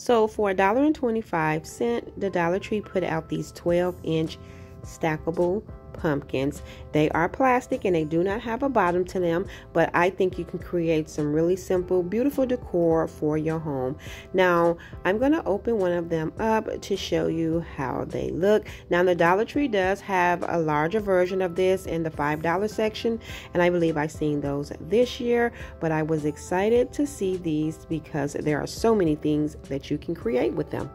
So for $1.25, the Dollar Tree put out these 12-inch stackable pumpkins. They are plastic and they do not have a bottom to them, but I think you can create some really simple, beautiful decor for your home. Now, I'm going to open one of them up to show you how they look. Now, the Dollar Tree does have a larger version of this in the $5 section, and I believe I've seen those this year, but I was excited to see these because there are so many things that you can create with them.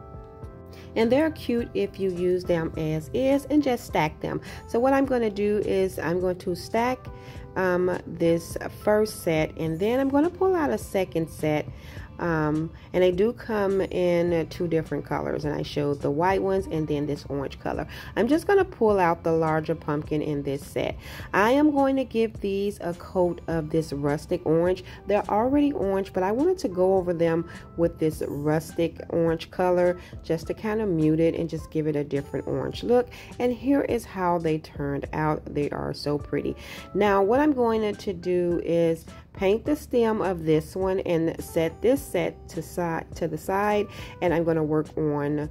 And they're cute if you use them as is and just stack them. So what I'm going to do is I'm going to stack this first set, and then I'm going to pull out a second set. And they do come in two different colors, and I showed the white ones and then this orange color. I'm just going to pull out the larger pumpkin in this set. I am going to give these a coat of this rustic orange. They're already orange, but I wanted to go over them with this rustic orange color just to kind of mute it and just give it a different orange look. And here is how they turned out. They are so pretty. Now what I'm going to do is paint the stem of this one and set this set to the side, and I'm going to work on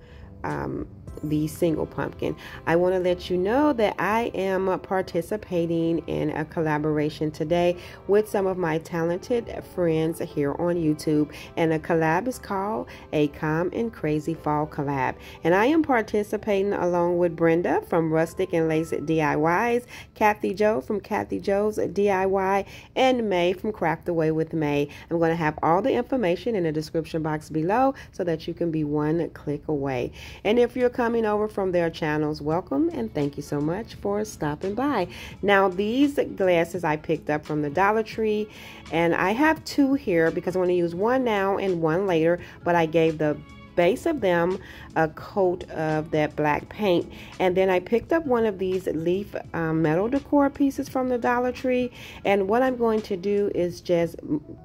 the single pumpkin. I want to let you know that I am participating in a collaboration today with some of my talented friends here on YouTube, and the collab is called A Calm and Crazy Fall Collab, and I am participating along with Brenda from Rustic and Lace DIYs, Kathy Jo from Kathy Jo's DIY, and May from Craft Away with May. I'm going to have all the information in the description box below so that you can be one click away. And if you're coming over from their channels, welcome and thank you so much for stopping by. Now these glasses I picked up from the Dollar Tree, and I have two here because I'm going to use one now and one later, but I gave the base of them a coat of that black paint, and then I picked up one of these leaf metal decor pieces from the Dollar Tree, and what I'm going to do is just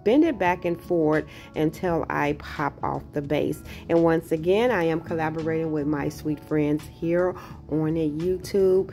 bend it back and forward until I pop off the base. And once again, I am collaborating with my sweet friends here on YouTube.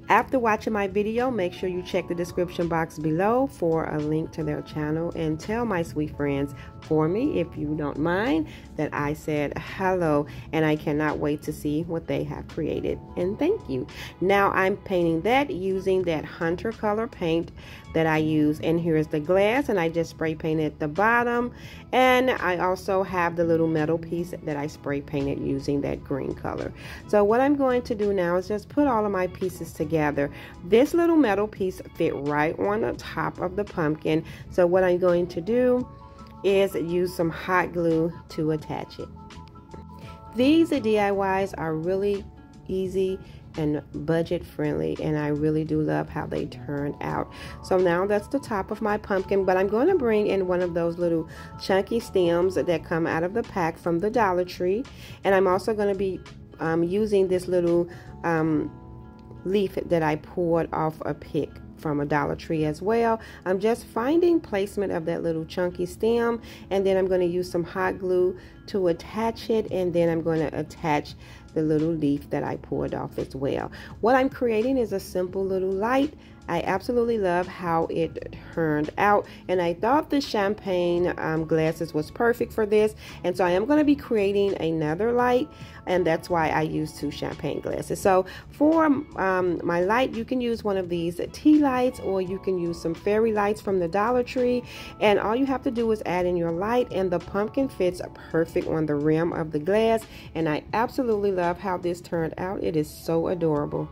After watching my video, make sure you check the description box below for a link to their channel, and tell my sweet friends for me, if you don't mind, that I said hello, and I cannot wait to see what they have created, and thank you. Now I'm painting that using that Hunter color paint that I use, and here's the glass, and I just spray painted the bottom, and I also have the little metal piece that I spray painted using that green color. So what I'm going to do now is just put all of my pieces together. This little metal piece fit right on the top of the pumpkin, so what I'm going to do is use some hot glue to attach it. These DIYs are really easy and budget friendly, and I really do love how they turned out. So now that's the top of my pumpkin, but I'm going to bring in one of those little chunky stems that come out of the pack from the Dollar Tree, and I'm also going to be using this little leaf that I poured off a pick from a Dollar Tree as well. I'm just finding placement of that little chunky stem, and then I'm going to use some hot glue to attach it, and then I'm going to attach the little leaf that I poured off as well. What I'm creating is a simple little light. I absolutely love how it turned out, and I thought the champagne glasses was perfect for this, and so I am going to be creating another light, and that's why I use two champagne glasses. So for my light, you can use one of these tea lights, or you can use some fairy lights from the Dollar Tree, and all you have to do is add in your light, and the pumpkin fits perfect on the rim of the glass, and I absolutely love how this turned out. It is so adorable.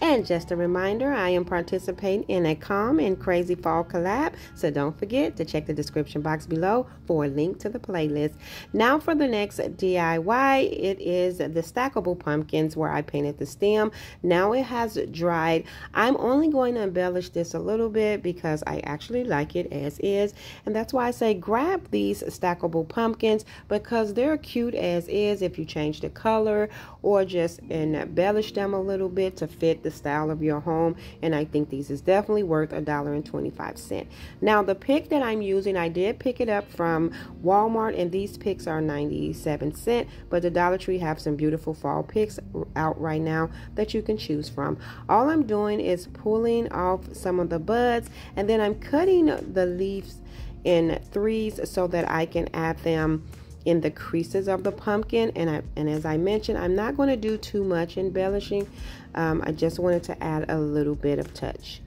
And just a reminder, I am participating in a Calm and Crazy Fall collab, so don't forget to check the description box below for a link to the playlist. Now for the next DIY, it is the stackable pumpkins where I painted the stem. Now it has dried. I'm only going to embellish this a little bit because I actually like it as is, and that's why I say grab these stackable pumpkins, because they're cute as is if you change the color or just embellish them a little bit to fit the style of your home, and I think these is definitely worth $1.25. Now the pick that I'm using, I did pick it up from Walmart, and these picks are 97 cents, but the Dollar Tree have some beautiful fall picks out right now that you can choose from. All I'm doing is pulling off some of the buds, and then I'm cutting the leaves in threes so that I can add them in the creases of the pumpkin. And as I mentioned, I'm not going to do too much embellishing. I just wanted to add a little bit of touch.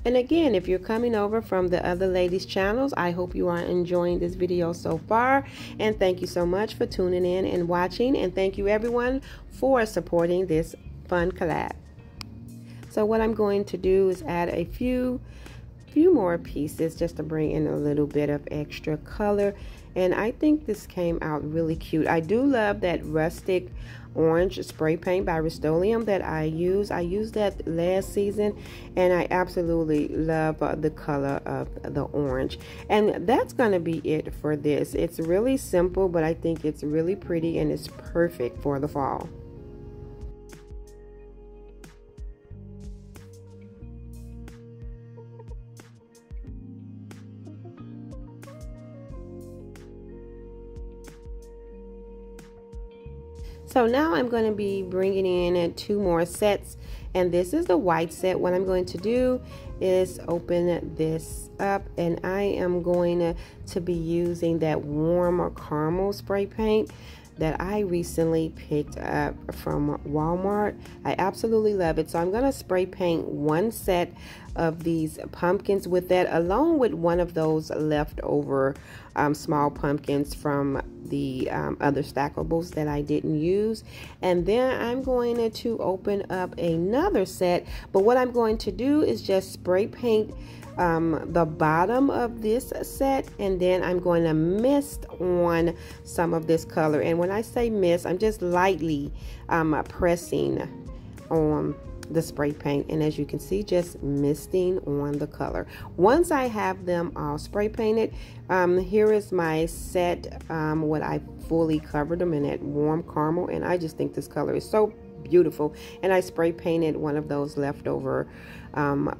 And again, if you're coming over from the other ladies' channels, I hope you are enjoying this video so far. And thank you so much for tuning in and watching. And thank you everyone for supporting this fun collab. So what I'm going to do is add a few more pieces just to bring in a little bit of extra color. And I think this came out really cute. I do love that rustic orange spray paint by Rust-Oleum that I used. I used that last season, and I absolutely love the color of the orange. And that's going to be it for this. It's really simple, but I think it's really pretty, and it's perfect for the fall. So now I'm going to be bringing in 2 more sets, and this is the white set. What I'm going to do is open this up, and I am going to be using that warm caramel spray paint that I recently picked up from Walmart. I absolutely love it. So I'm going to spray paint 1 set of these pumpkins with that, along with one of those leftover small pumpkins from the other stackables that I didn't use. And then I'm going to open up another set, but what I'm going to do is just spray paint the bottom of this set, and then I'm going to mist on some of this color. And when I say mist, I'm just lightly pressing on the spray paint, and as you can see, just misting on the color. Once I have them all spray painted, here is my set, what I fully covered them in that warm caramel, and I just think this color is so beautiful. And I spray painted one of those leftover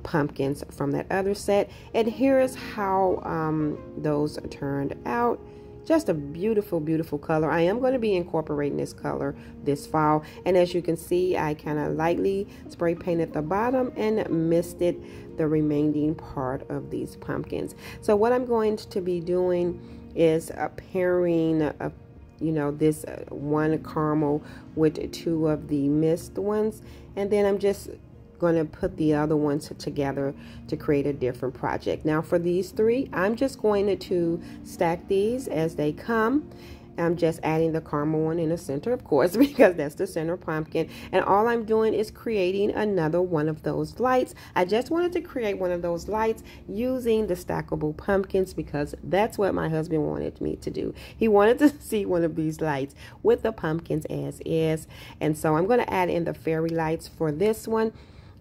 pumpkins from that other set, and here is how those turned out. Just a beautiful, beautiful color. I am going to be incorporating this color this fall, and as you can see, I kind of lightly spray painted the bottom and misted the remaining part of these pumpkins. So what I'm going to be doing is pairing this one caramel with 2 of the mist ones, and then I'm just going to put the other ones together to create a different project. Now for these 3, I'm just going to stack these as they come. I'm just adding the caramel one in the center, of course, because that's the center pumpkin. And all I'm doing is creating another one of those lights. I just wanted to create one of those lights using the stackable pumpkins because that's what my husband wanted me to do. He wanted to see one of these lights with the pumpkins as is. And so I'm going to add in the fairy lights for this one.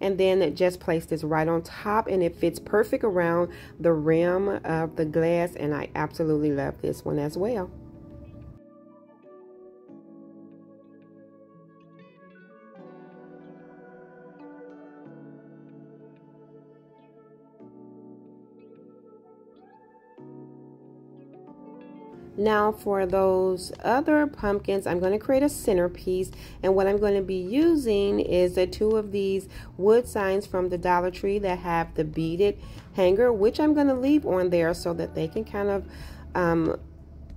And then just place this right on top, and it fits perfect around the rim of the glass, and I absolutely love this one as well. Now for those other pumpkins, I'm going to create a centerpiece, and what I'm going to be using is 2 of these wood signs from the Dollar Tree that have the beaded hanger, which I'm going to leave on there so that they can kind of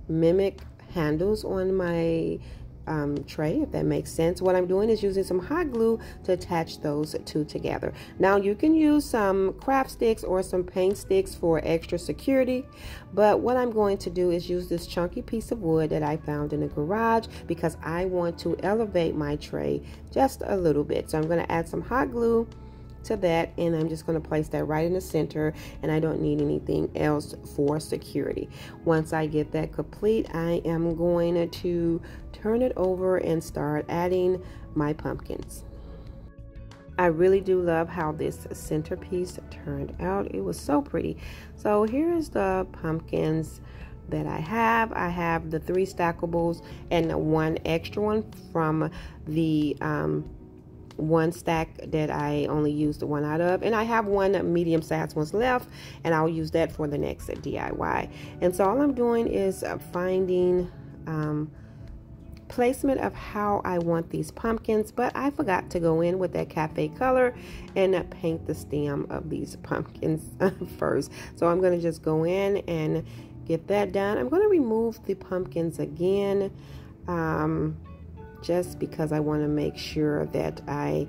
mimic handles on my tray, if that makes sense. What I'm doing is using some hot glue to attach those 2 together. Now you can use some craft sticks or some paint sticks for extra security, but what I'm going to do is use this chunky piece of wood that I found in the garage because I want to elevate my tray just a little bit. So I'm going to add some hot glue to that, and I'm just going to place that right in the center, and I don't need anything else for security. Once I get that complete, I am going to turn it over and start adding my pumpkins. I really do love how this centerpiece turned out. It was so pretty. So here's the pumpkins that I have. I have the 3 stackables and 1 extra one from the one stack that I only used one out of, and I have one medium-sized ones left, and I'll use that for the next DIY. And so all I'm doing is finding placement of how I want these pumpkins, but I forgot to go in with that cafe color and paint the stem of these pumpkins first. So I'm going to just go in and get that done. I'm going to remove the pumpkins again, just because I want to make sure that I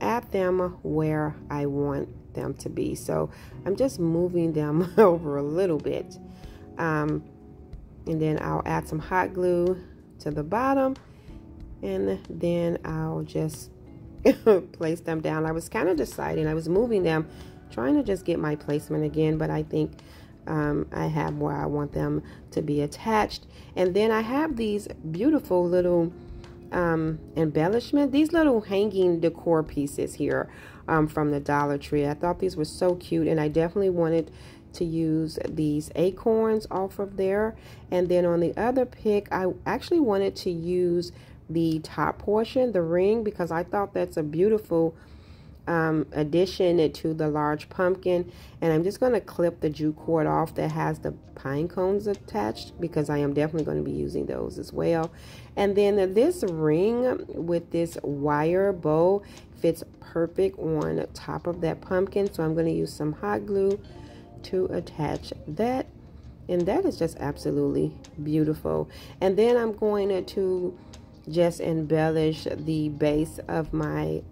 add them where I want them to be. So I'm just moving them over a little bit. And then I'll add some hot glue to the bottom, and then I'll just place them down. I was kind of deciding, I was moving them, trying to just get my placement again, but I think I have where I want them to be attached. And then I have these beautiful little embellishment, these little hanging decor pieces here from the Dollar Tree. I thought these were so cute, and I definitely wanted to use these acorns off of there. And then on the other pick, I actually wanted to use the top portion, the ring, because I thought that's a beautiful addition to the large pumpkin. And I'm just going to clip the jute cord off that has the pine cones attached, because I am definitely going to be using those as well. And then this ring with this wire bow fits perfect on top of that pumpkin, so I'm going to use some hot glue to attach that, and that is just absolutely beautiful. And then I'm going to just embellish the base of my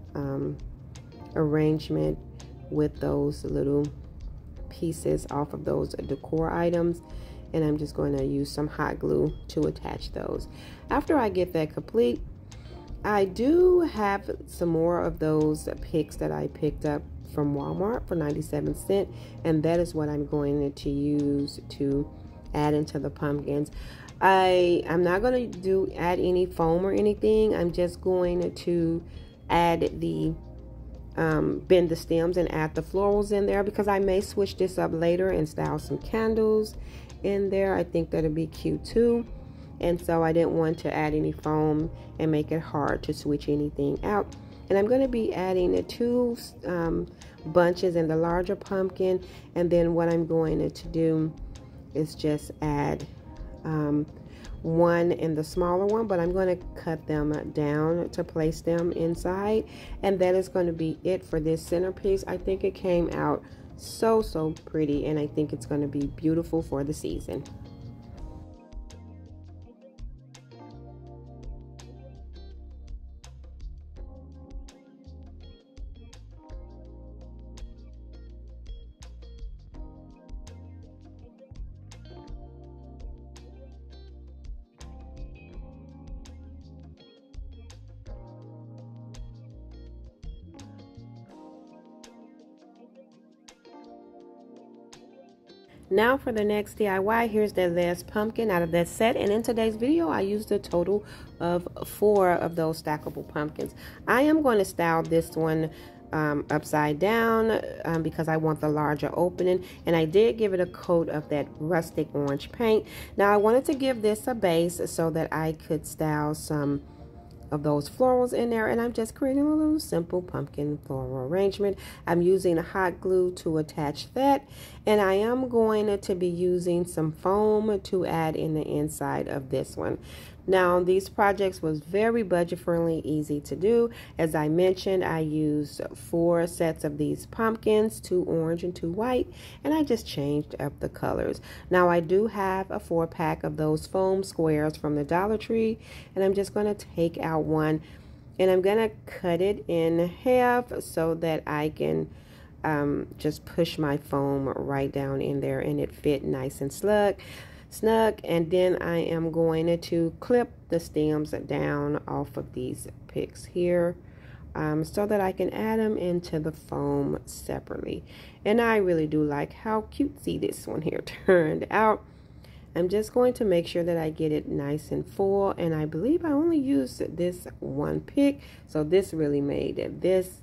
arrangement with those little pieces off of those decor items, and I'm just going to use some hot glue to attach those. After I get that complete, I do have some more of those picks that I picked up from Walmart for 97 cents, and that is what I'm going to use to add into the pumpkins. I'm not going to add any foam or anything. I'm just going to add the bend the stems and add the florals in there, because I may switch this up later and style some candles in there. I think that'll be cute too. And so I didn't want to add any foam and make it hard to switch anything out. And I'm going to be adding 2 bunches in the larger pumpkin, and then what I'm going to do is just add 1 in the smaller one, but I'm going to cut them down to place them inside, and that is going to be it for this centerpiece. I think it came out so pretty, and I think it's going to be beautiful for the season. Now for the next DIY, here's the last pumpkin out of that set, and in today's video I used a total of 4 of those stackable pumpkins. I am going to style this one upside down because I want the larger opening, and I did give it a coat of that rustic orange paint. Now I wanted to give this a base so that I could style some of those florals in there, and I'm just creating a little simple pumpkin floral arrangement. I'm using hot glue to attach that, and I am going to be using some foam to add in the inside of this one. Now these projects was very budget friendly, easy to do. As I mentioned, I used 4 sets of these pumpkins, 2 orange and 2 white, and I just changed up the colors. Now I do have a 4-pack of those foam squares from the Dollar Tree, and I'm just going to take out one, and I'm going to cut it in half so that I can just push my foam right down in there, and it fit nice and snug. And then I am going to clip the stems down off of these picks here so that I can add them into the foam separately. And I really do like how cutesy this one here turned out. I'm just going to make sure that I get it nice and full, and I believe I only used this one pick, so this really made this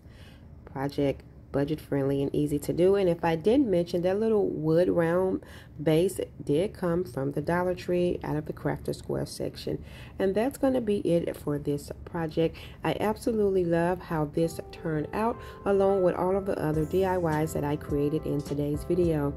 project budget friendly and easy to do. And if I didn't mention, that little wood round base did come from the Dollar Tree out of the Crafter Square section. And that's going to be it for this project. I absolutely love how this turned out, along with all of the other DIYs that I created in today's video.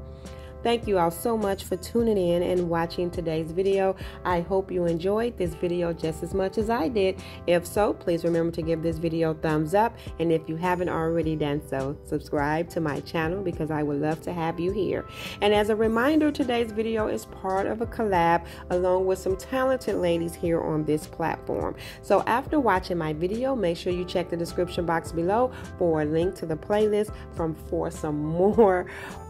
Thank you all so much for tuning in and watching today's video. I hope you enjoyed this video just as much as I did. If so, please remember to give this video a thumbs up. And if you haven't already done so, subscribe to my channel because I would love to have you here. And as a reminder, today's video is part of a collab along with some talented ladies here on this platform. So after watching my video, make sure you check the description box below for a link to the playlist for some more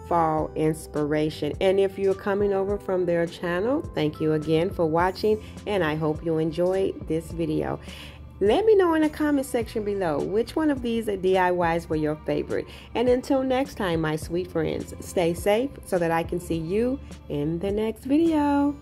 fall inspiration. And if you're coming over from their channel, thank you again for watching, and I hope you enjoyed this video. Let me know in the comment section below which one of these DIYs were your favorite. And until next time, my sweet friends, stay safe so that I can see you in the next video.